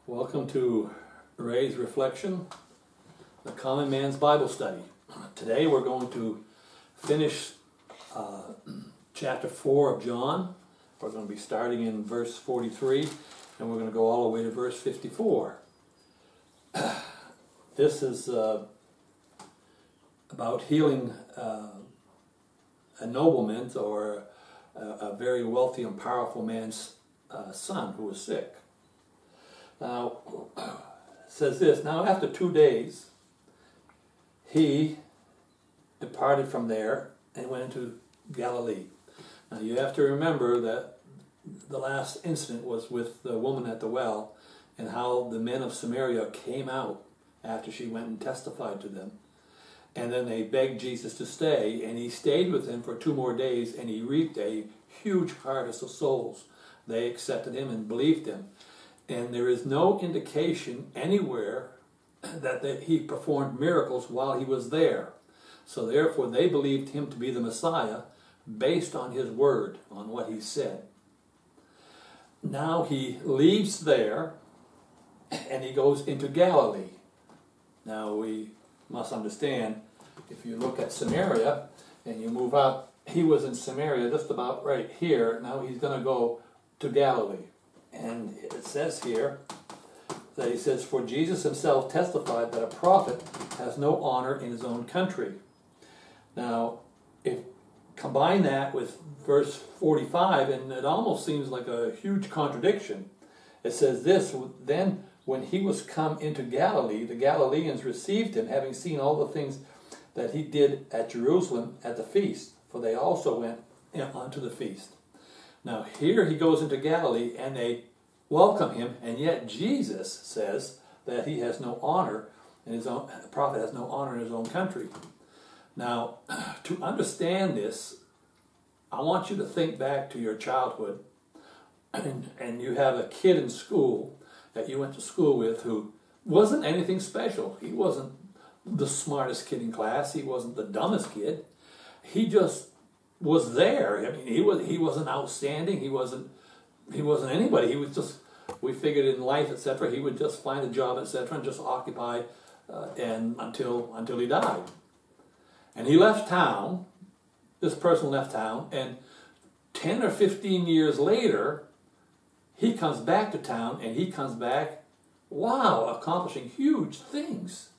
Welcome to Ray's Reflection, the Common Man's Bible Study. Today we're going to finish chapter 4 of John. We're going to be starting in verse 43 and we're going to go all the way to verse 54. This is about healing a nobleman or a very wealthy and powerful man's son who was sick. Now, it says this, now after 2 days, he departed from there and went into Galilee. Now you have to remember that the last incident was with the woman at the well and how the men of Samaria came out after she went and testified to them. And then they begged Jesus to stay, and he stayed with them for 2 more days, and he reaped a huge harvest of souls. They accepted him and believed him. And there is no indication anywhere that he performed miracles while he was there. So therefore they believed him to be the Messiah based on his word, on what he said. Now he leaves there and he goes into Galilee. Now we must understand, if you look at Samaria and you move up, he was in Samaria just about right here. Now he's going to go to Galilee. And it says here that he says, for Jesus himself testified that a prophet has no honor in his own country. Now, combine that with verse 45, and it almost seems like a huge contradiction. It says this, then when he was come into Galilee, the Galileans received him, having seen all the things that he did at Jerusalem at the feast, for they also went unto the feast. Now here he goes into Galilee and they welcome him, and yet Jesus says that he has no honor in his own, the prophet has no honor in his own country. Now, to understand this, I want you to think back to your childhood, and you have a kid in school that you went to school with who wasn't anything special. He wasn't the smartest kid in class. He wasn't the dumbest kid. He just was there. I mean, he wasn't outstanding. He wasn't anybody. He was just, we figured in life, etc., he would just find a job, etc., and just occupy and until he died. And he left town. This person left town, and 10 or 15 years later, he comes back to town, and he comes back, wow, accomplishing huge things.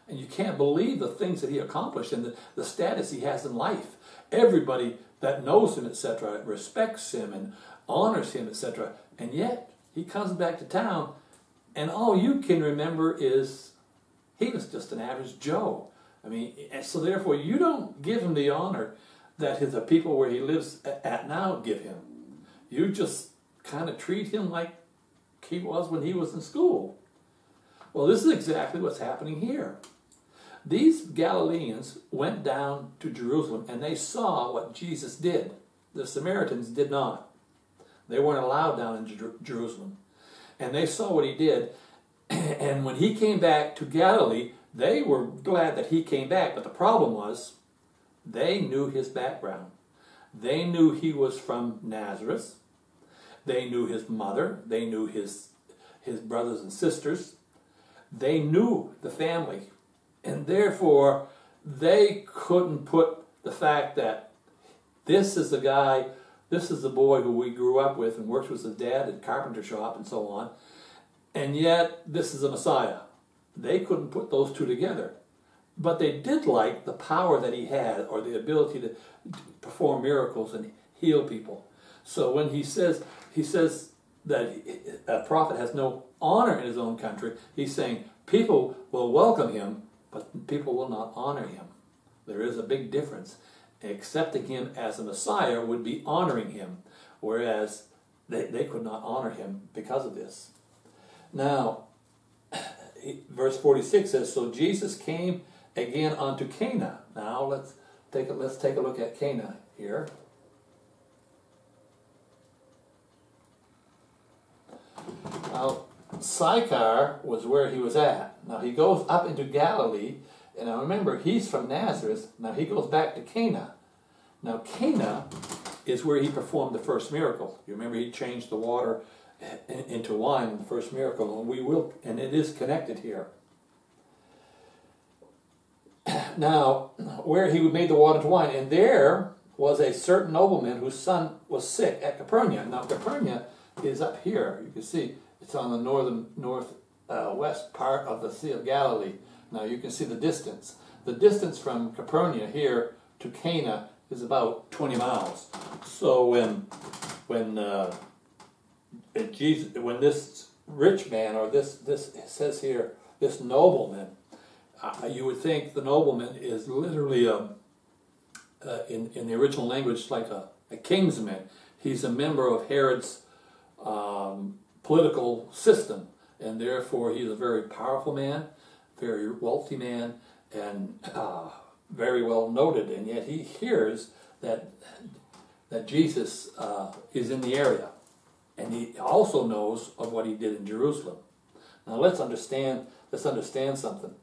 And you can't believe the things that he accomplished and the status he has in life. Everybody that knows him, etc., respects him and honors him, etc. And yet, he comes back to town, and all you can remember is he was just an average Joe. I mean, so therefore, you don't give him the honor that the people where he lives at now give him. You just kind of treat him like he was when he was in school. Well, this is exactly what's happening here. These Galileans went down to Jerusalem and they saw what Jesus did. The Samaritans did not. They weren't allowed down in Jerusalem. And they saw what he did. And when he came back to Galilee, they were glad that he came back. But the problem was, they knew his background. They knew he was from Nazareth. They knew his mother. They knew his brothers and sisters. They knew the family. And therefore, they couldn't put the fact that this is the guy, this is the boy who we grew up with and worked with his dad at carpenter shop and so on, and yet this is a Messiah. They couldn't put those two together. But they did like the power that he had, or the ability to perform miracles and heal people. So when he says that a prophet has no honor in his own country, he's saying people will welcome him, but people will not honor him. There is a big difference. Accepting him as a Messiah would be honoring him, whereas they could not honor him because of this. Now, verse 46 says, so Jesus came again unto Cana. Now let's take a look at Cana here. Now, Sychar was where he was at. Now he goes up into Galilee, and now remember, he's from Nazareth. Now he goes back to Cana. Now Cana is where he performed the first miracle. You remember he changed the water into wine in the first miracle, and we will, and it is connected here. Now, where he made the water into wine, and there was a certain nobleman whose son was sick at Capernaum. Now, Capernaum is up here. You can see it's on the northwest part of the Sea of Galilee. Now, you can see the distance. The distance from Capernaum here to Cana is about 20 miles. So when this rich man, or this it says here, this nobleman, you would think the nobleman is literally in the original language like a king's man. He's a member of Herod's political system, and therefore he's a very powerful man, very wealthy man, and very well noted. And yet he hears that Jesus is in the area, and he also knows of what he did in Jerusalem. Now let's understand something.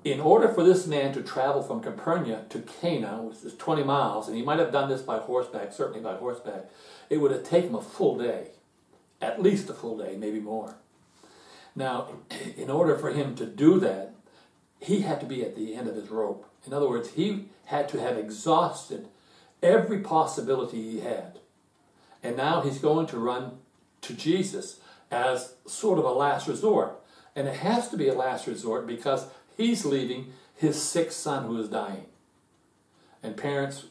In order for this man to travel from Capernaum to Cana, which is 20 miles, and he might have done this by horseback, certainly by horseback, it would have taken him a full day, at least a full day, maybe more. Now, in order for him to do that, he had to be at the end of his rope. In other words, he had to have exhausted every possibility he had. And now he's going to run to Jesus as sort of a last resort. And it has to be a last resort because he's leaving his sick son who is dying. And parents,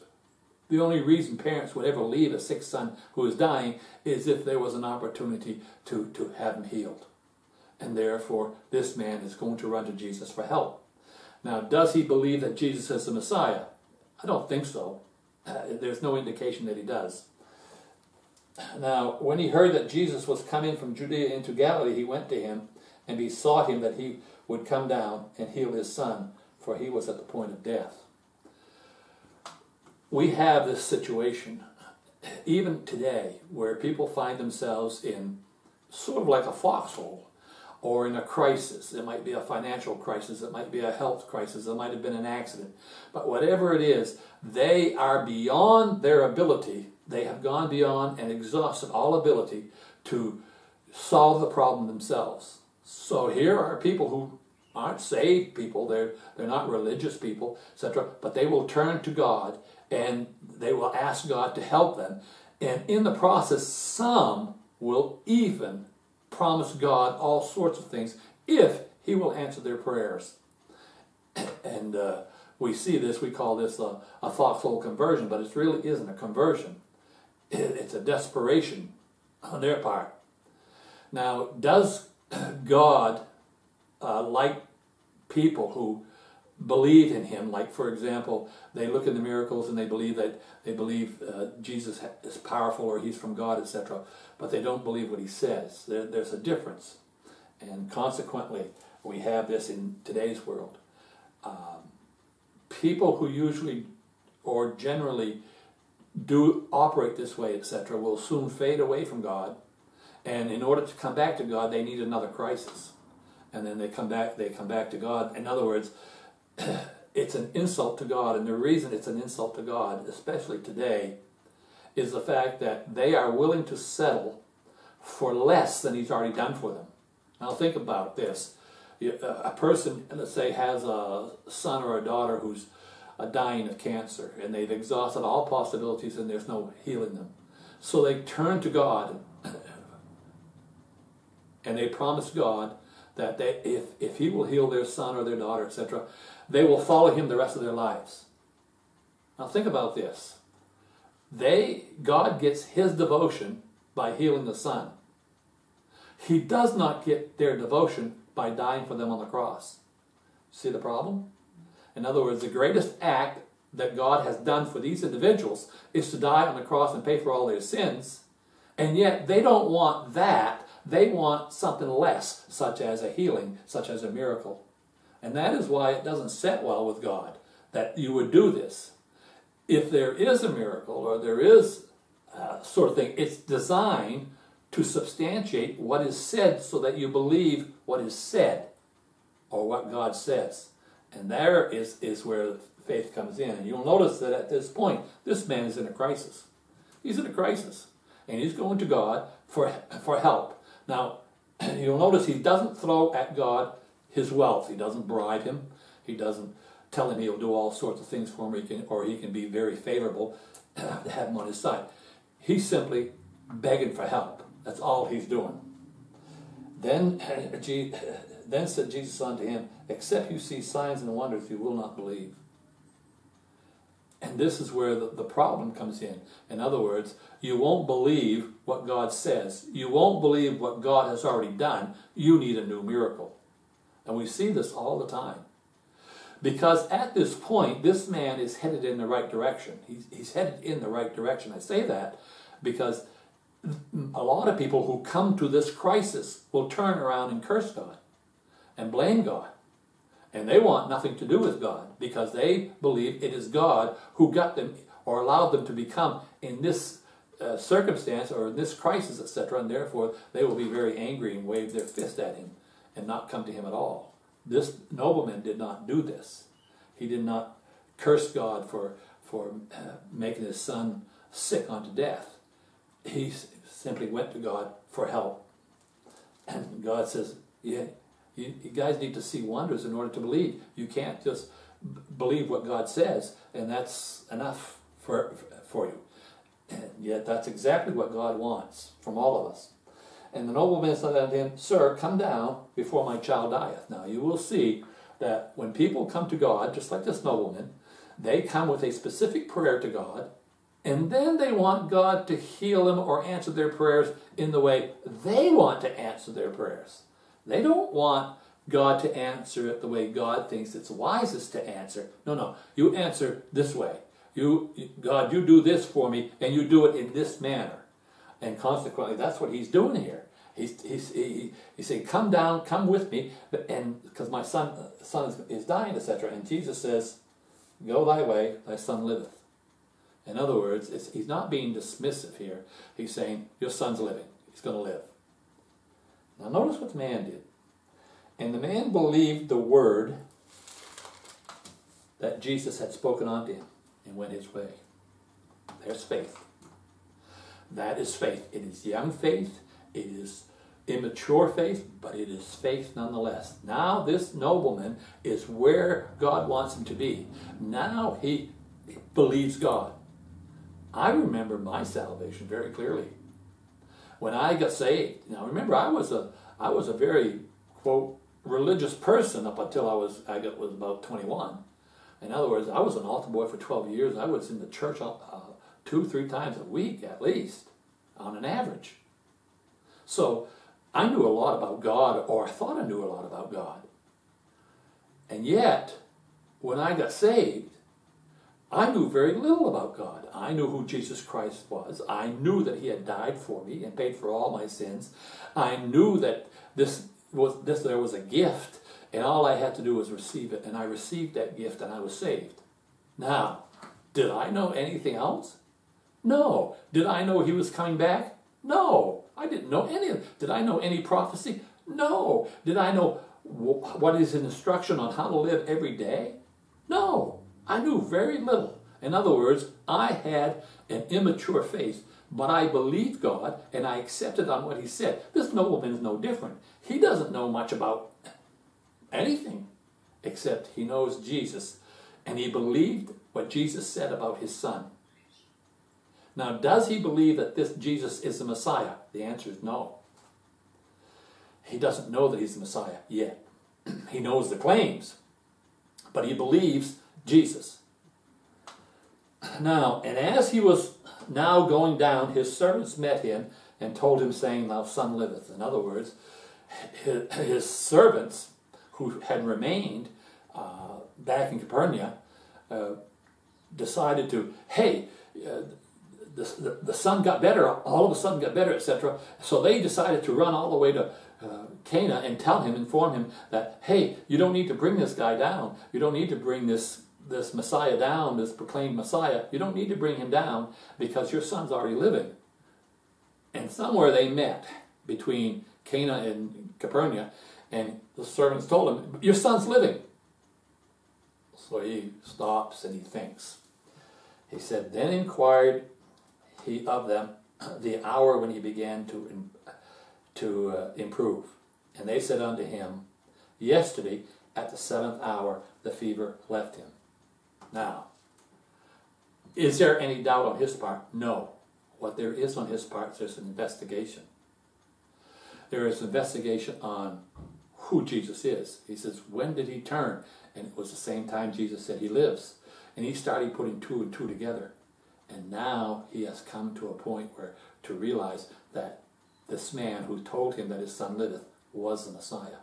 the only reason parents would ever leave a sick son who is dying is if there was an opportunity to have him healed. And therefore, this man is going to run to Jesus for help. Now, does he believe that Jesus is the Messiah? I don't think so. There's no indication that he does. Now, when he heard that Jesus was coming from Judea into Galilee, he went to him and besought him that he would come down and heal his son, for he was at the point of death. We have this situation, even today, where people find themselves in sort of like a foxhole, or in a crisis. It might be a financial crisis, it might be a health crisis, it might have been an accident. But whatever it is, they are beyond their ability. They have gone beyond and exhausted all ability to solve the problem themselves. So here are people who aren't saved people, they're not religious people, etc., but they will turn to God and they will ask God to help them. And in the process, some will even promise God all sorts of things if he will answer their prayers. And we see this, we call this a foxhole conversion, but it really isn't a conversion. It's a desperation on their part. Now, does God like people who believe in him? Like, for example, they look at the miracles and they believe Jesus is powerful or he's from God, etc., but they don't believe what he says. There's a difference, and consequently, we have this in today's world. People who usually or generally do operate this way, etc., will soon fade away from God, and in order to come back to God, they need another crisis, and then they come back to God. In other words, it's an insult to God, and the reason it's an insult to God, especially today, is the fact that they are willing to settle for less than he's already done for them. Now think about this. A person, let's say, has a son or a daughter who's dying of cancer, and they've exhausted all possibilities and there's no healing them. So they turn to God, and they promise God that if he will heal their son or their daughter, etc., they will follow him the rest of their lives. Now think about this. God gets his devotion by healing the son. He does not get their devotion by dying for them on the cross. See the problem? In other words, the greatest act that God has done for these individuals is to die on the cross and pay for all their sins, and yet they don't want that. They want something less, such as a healing, such as a miracle. And that is why it doesn't set well with God, that you would do this. If there is a miracle, or there is a sort of thing, it's designed to substantiate what is said so that you believe what is said, or what God says. And there is where faith comes in. And you'll notice that at this point, this man is in a crisis. He's in a crisis. And he's going to God for help. Now, you'll notice he doesn't throw at God his wealth. He doesn't bribe him. He doesn't tell him he'll do all sorts of things for him, or he can be very favorable to have him on his side. He's simply begging for help. That's all he's doing. Then said Jesus unto him, except you see signs and wonders, you will not believe. And this is where the problem comes in. In other words, you won't believe what God says. You won't believe what God has already done. You need a new miracle. And we see this all the time. Because at this point, this man is headed in the right direction. He's headed in the right direction. I say that because a lot of people who come to this crisis will turn around and curse God and blame God. And they want nothing to do with God because they believe it is God who got them or allowed them to become in this circumstance or in this crisis, etc. And therefore, they will be very angry and wave their fist at him and not come to him at all. This nobleman did not do this. He did not curse God for making his son sick unto death. He simply went to God for help. And God says, yeah, you guys need to see wonders in order to believe. You can't just believe what God says, and that's enough for you. And yet that's exactly what God wants from all of us. And the nobleman said unto him, Sir, come down before my child dieth. Now you will see that when people come to God, just like this nobleman, they come with a specific prayer to God, and then they want God to heal them or answer their prayers in the way they want to answer their prayers. They don't want God to answer it the way God thinks it's wisest to answer. No, you answer this way. God, you do this for me, and you do it in this manner. And consequently, that's what he's doing here. He's saying, come down, come with me, and because my son is dying, etc. And Jesus says, go thy way, thy son liveth. In other words, he's not being dismissive here. He's saying, your son's living. He's going to live. Now notice what the man did. And the man believed the word that Jesus had spoken unto him and went his way. There's faith. That is faith. It is young faith. It is immature faith, but it is faith nonetheless. Now this nobleman is where God wants him to be. Now he believes God. I remember my salvation very clearly. When I got saved, now remember I was a very, quote, religious person up until I was about 21. In other words, I was an altar boy for 12 years. I was in the church 2-3 times a week at least, on an average. So I knew a lot about God, or I thought I knew a lot about God. And yet, when I got saved, I knew very little about God. I knew who Jesus Christ was. I knew that he had died for me and paid for all my sins. I knew that there was a gift, and all I had to do was receive it. And I received that gift, and I was saved. Now, did I know anything else? No. Did I know he was coming back? No. I didn't know any of it. Did I know any prophecy? No. Did I know what is an instruction on how to live every day? No. I knew very little. In other words, I had an immature faith, but I believed God and I accepted on what he said. This nobleman is no different. He doesn't know much about anything except he knows Jesus, and he believed what Jesus said about his son. Now, does he believe that this Jesus is the Messiah? The answer is no. He doesn't know that he's the Messiah yet. He knows the claims, but he believes Jesus. Now, and as he was now going down, his servants met him and told him, saying, Thy son liveth. In other words, his servants who had remained back in Capernaum decided to, hey, the son got better, all of a sudden got better, etc. So they decided to run all the way to Cana and inform him that, hey, you don't need to bring this guy down. You don't need to bring this Messiah down, this proclaimed Messiah. You don't need to bring him down because your son's already living. And somewhere they met between Cana and Capernaum, and the servants told him, your son's living. So he stops and he thinks. He said, Then inquired he of them the hour when he began to improve. And they said unto him, yesterday at the 7th hour the fever left him. Now, is there any doubt on his part? No. What there is on his part is there's an investigation. There is an investigation on who Jesus is. He says, when did he turn? And it was the same time Jesus said he lives. And he started putting 2 and 2 together. And now he has come to a point where to realize that this man who told him that his son liveth was the Messiah,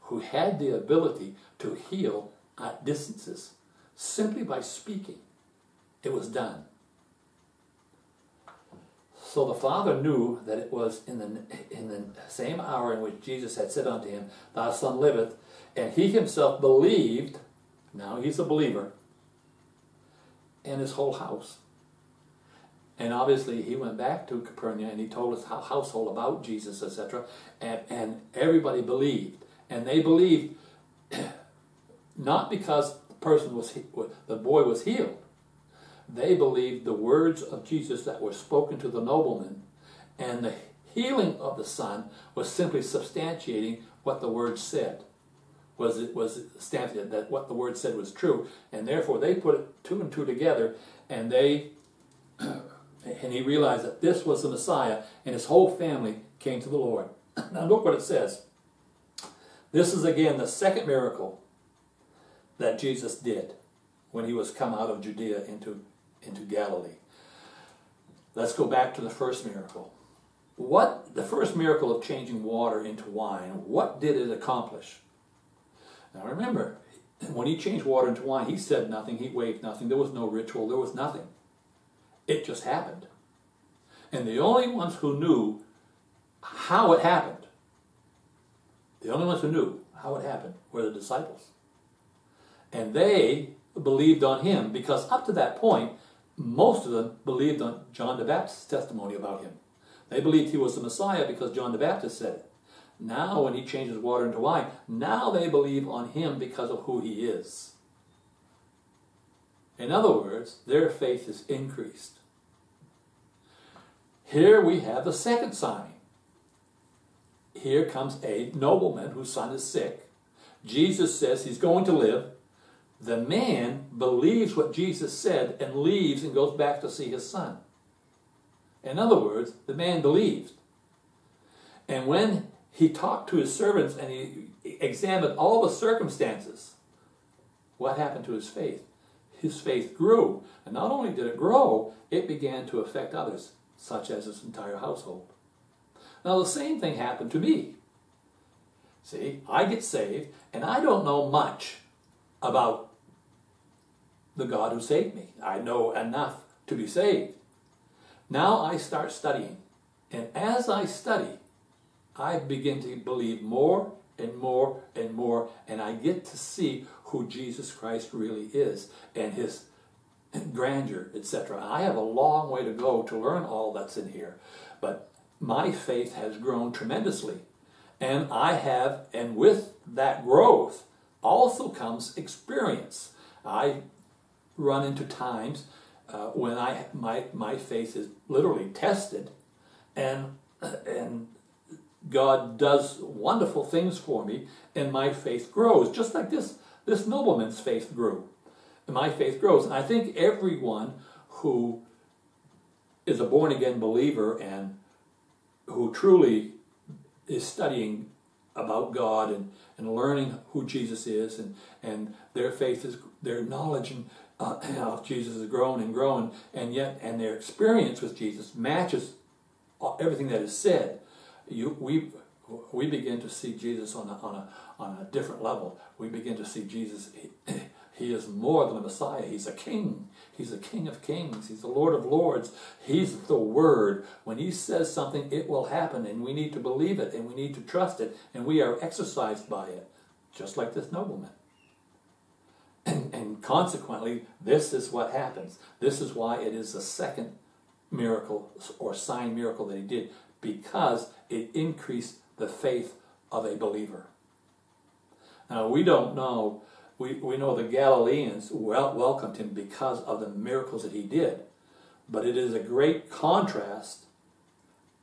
who had the ability to heal at distances simply by speaking. It was done. So the Father knew that it was in the same hour in which Jesus had said unto him, thy son liveth, and he himself believed. Now he's a believer, and his whole house. And obviously he went back to Capernaum and he told his household about Jesus, etc. And everybody believed. And they believed not because the boy was healed. They believed the words of Jesus that were spoken to the nobleman, and the healing of the son was simply substantiating what the word said. Was substantiated that what the word said was true, and therefore they put 2 and 2 together, and he realized that this was the Messiah, and his whole family came to the Lord. Now look what it says. This is again the second miracle that Jesus did when he was come out of Judea into Galilee. Let's go back to the first miracle. The first miracle of changing water into wine, what did it accomplish? Now remember, when he changed water into wine, he said nothing, he waved nothing, there was no ritual, there was nothing. It just happened. And the only ones who knew how it happened, were the disciples. And they believed on him because up to that point, most of them believed on John the Baptist's testimony about him. They believed he was the Messiah because John the Baptist said it. Now when he changes water into wine, now they believe on him because of who he is. In other words, their faith is increased. Here we have the second sign. Here comes a nobleman whose son is sick. Jesus says he's going to live. The man believes what Jesus said and leaves and goes back to see his son. In other words, the man believed. And when he talked to his servants and he examined all the circumstances, what happened to his faith? His faith grew. And not only did it grow, it began to affect others, such as his entire household. Now the same thing happened to me. See, I get saved and I don't know much about the God who saved me. I know enough to be saved. Now I start studying. And as I study, I begin to believe more and more and more, and I get to see who Jesus Christ really is and his grandeur, etc. I have a long way to go to learn all that's in here, but my faith has grown tremendously. And and with that growth also comes experience. I run into times when my faith is literally tested, and God does wonderful things for me, and my faith grows, just like this nobleman's faith grew. And my faith grows, and I think everyone who is a born-again believer and who truly is studying about God and learning who Jesus is, and their faith is, their knowledge of Jesus has grown and grown, and their experience with Jesus matches everything that is said. We begin to see Jesus on a different level. We begin to see Jesus. He is more than a Messiah. He's a king. He's a King of kings. He's the Lord of lords. He's the Word. When he says something, it will happen, and we need to believe it, and we need to trust it, and we are exercised by it, just like this nobleman. And consequently, this is what happens. This is why it is the second miracle or sign miracle that he did, because it increased the faith of a believer. Now, we don't know. We know the Galileans welcomed him because of the miracles that he did. But it is a great contrast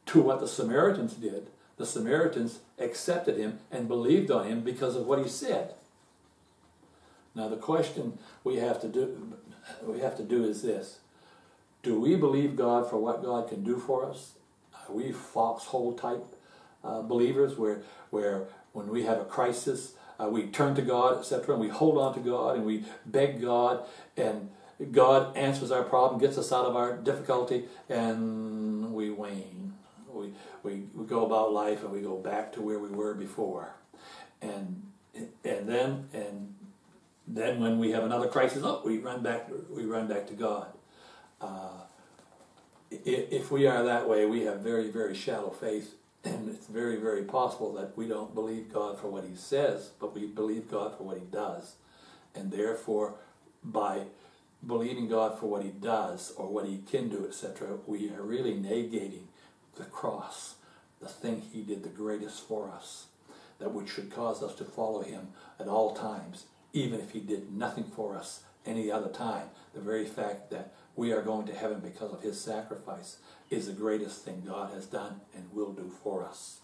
to what the Samaritans did. The Samaritans accepted him and believed on him because of what he said. Now the question we have to do is this: do we believe God for what God can do for us? Are we foxhole type believers where when we have a crisis we turn to God, etc., and we hold on to God and we beg God, and God answers our problem, gets us out of our difficulty, and we wane. We go about life and we go back to where we were before, and then when we have another crisis, we run back to God. If we are that way, we have very, very shallow faith, and it's very, very possible that we don't believe God for what he says, but we believe God for what he does. And therefore, by believing God for what he does or what he can do, etc., we are really negating the cross, the thing he did the greatest for us, that which should cause us to follow him at all times, even if he did nothing for us any other time. The very fact that we are going to heaven because of his sacrifice is the greatest thing God has done and will do for us.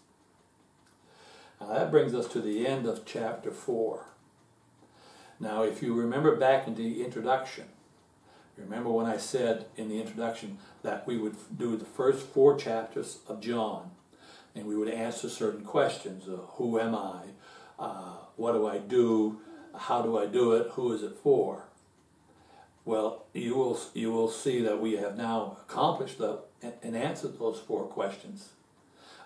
Now that brings us to the end of chapter 4. Now if you remember back in the introduction, remember when I said in the introduction that we would do the first 4 chapters of John, and we would answer certain questions. Who am I? What do I do? How do I do it? Who is it for? Well, you will see that we have now accomplished and answered those 4 questions.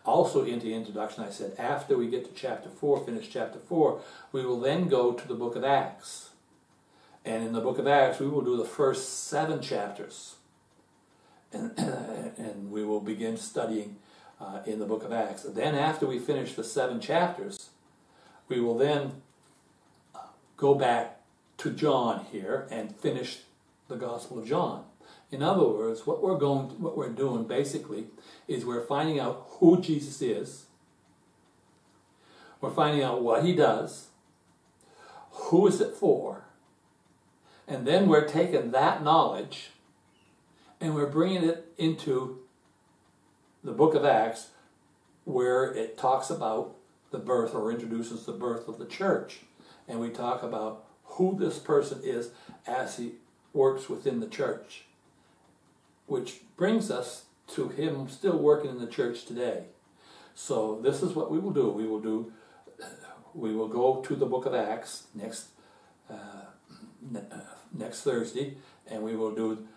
Also in the introduction I said after we get to chapter 4, finish chapter 4, we will then go to the book of Acts. And in the book of Acts we will do the first 7 chapters. And we will begin studying in the book of Acts. Then after we finish the 7 chapters, we will then go back to John here and finish the Gospel of John. In other words, what we're doing basically is we're finding out who Jesus is. We're finding out what he does. Who is it for? And then we're taking that knowledge and we're bringing it into the book of Acts, where it talks about the birth, or introduces the birth of the church. And we talk about who this person is as he works within the church, which brings us to him still working in the church today. So this is what we will do. We will go to the book of Acts next Thursday, and we will do.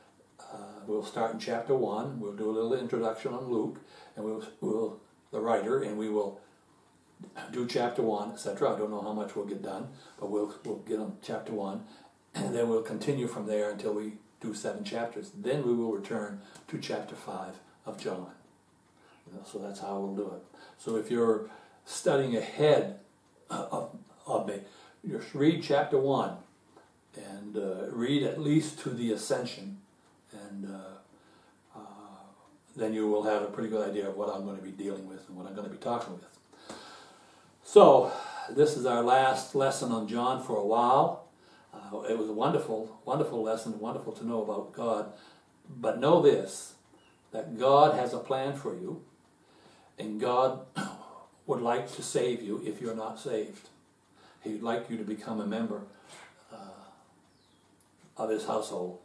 We'll start in chapter 1. We'll do a little introduction on Luke, and we'll the writer, and we will do chapter 1, etc. I don't know how much we'll get done, but we'll get on chapter 1, and then we'll continue from there until we do 7 chapters. Then we will return to chapter 5 of John. So that's how we'll do it. So if you're studying ahead of me, just read chapter 1 and read at least to the ascension, and then you will have a pretty good idea of what I'm going to be dealing with and what I'm going to be talking with. So this is our last lesson on John for a while. It was a wonderful, wonderful lesson, wonderful to know about God. But know this, that God has a plan for you, and God would like to save you if you're not saved. He'd like you to become a member of his household.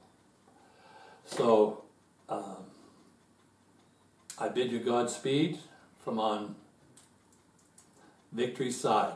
So I bid you Godspeed from on Victory's side.